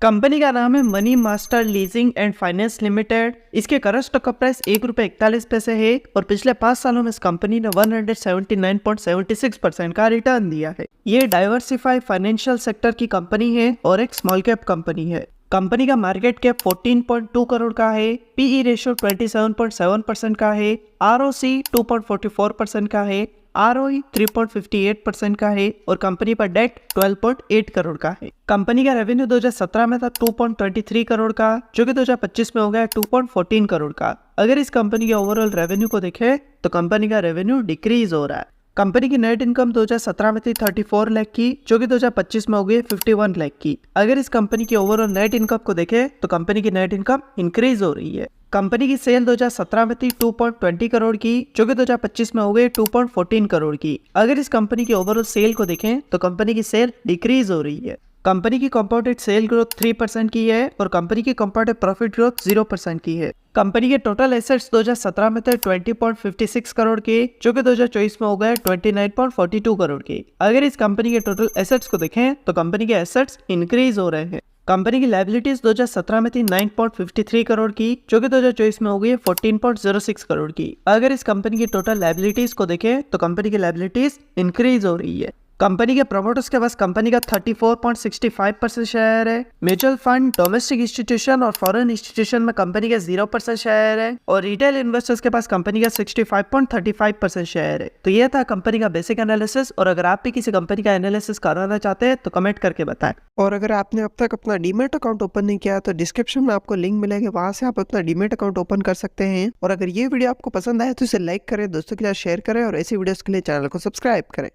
Company का नाम है Money Master Leasing and Finance Limited. इसके करंट स्टॉक का प्राइस ₹1.41 है और पिछले 5 सालों में इस कंपनी ने 179.76% का रिटर्न दिया है। ये डाइवर्सिफाई फाइनेंशियल सेक्टर की कंपनी है और एक स्मॉल कैप कंपनी है। कंपनी का मार्केट कैप 14.2 करोड़ का है, पीई रेशियो 27.7% का है, आरओसी 2.44% का है, आरओई 3.58% का है और कंपनी पर डेट 12.8 करोड़ का है। कंपनी का रेवेन्यू 2017 में था 2.23 करोड़ का, जो कि 2025 में हो गया 2.14 करोड़ का। अगर इस कंपनी के ओवरऑल रेवेन्यू को देखें तो कंपनी का रेवेन्यू डिक्रीज हो रहा है। कंपनी की नेट इनकम 2017 में थी 34 लाख की, जो कि 2025 में हो गई 51 लाख की। अगर इस कंपनी की ओवरऑल नेट इनकम को देखें तो कंपनी की नेट इनकम इंक्रीज हो रही है। कंपनी की सेल 2017 में थी 2.20 करोड़ की, जो कि 2025 में हो गई 2.14 करोड़ की। अगर इस कंपनी की ओवरऑल सेल को देखें तो कंपनी की सेल डिक्रीज हो रही है। कंपनी की कंपाउंडेड सेल ग्रोथ 3% की है और कंपनी की कंपाउंडेड प्रॉफिट ग्रोथ 0% की है। कंपनी के टोटल एसेट्स 2017 में थे 20.56 करोड़ के, जो कि 2024 में हो गए 29.42 करोड़ के। अगर इस कंपनी के टोटल एसेट्स को देखें तो कंपनी के एसेट्स इंक्रीज हो रहे हैं। कंपनी की लायबिलिटीज 2017 में थी 9.53 करोड़ की, जो कि 2024 में हो गई 14.06 करोड़ की। अगर इस कंपनी की टोटल लायबिलिटीज को देखें तो कंपनी की लायबिलिटीज इंक्रीज हो रही है। कंपनी के प्रमोटर्स के पास कंपनी का 34.65% शेयर है। म्यूचुअल फंड, डोमेस्टिक इंस्टीट्यूशन और फॉरेन इंस्टीट्यूशन में कंपनी का 0% शेयर है और रिटेल इन्वेस्टर्स के पास कंपनी का 65.35% शेयर है। तो यह था कंपनी का बेसिक एनालिसिस, और अगर आप भी किसी कंपनी का एनालिसिस कराना चाहते हैं तो कमेंट करके बताएं। और अगर आपने अब तक अपना डीमैट अकाउंट ओपन नहीं किया तो डिस्क्रिप्शन में आपको लिंक मिलेगा, वहां से आप अपना डीमैट अकाउंट ओपन कर सकते हैं। और अगर ये वीडियो आपको पसंद आए तो इसे लाइक करें, दोस्तों के साथ शेयर करें और ऐसी वीडियोस के लिए चैनल को सब्सक्राइब करें।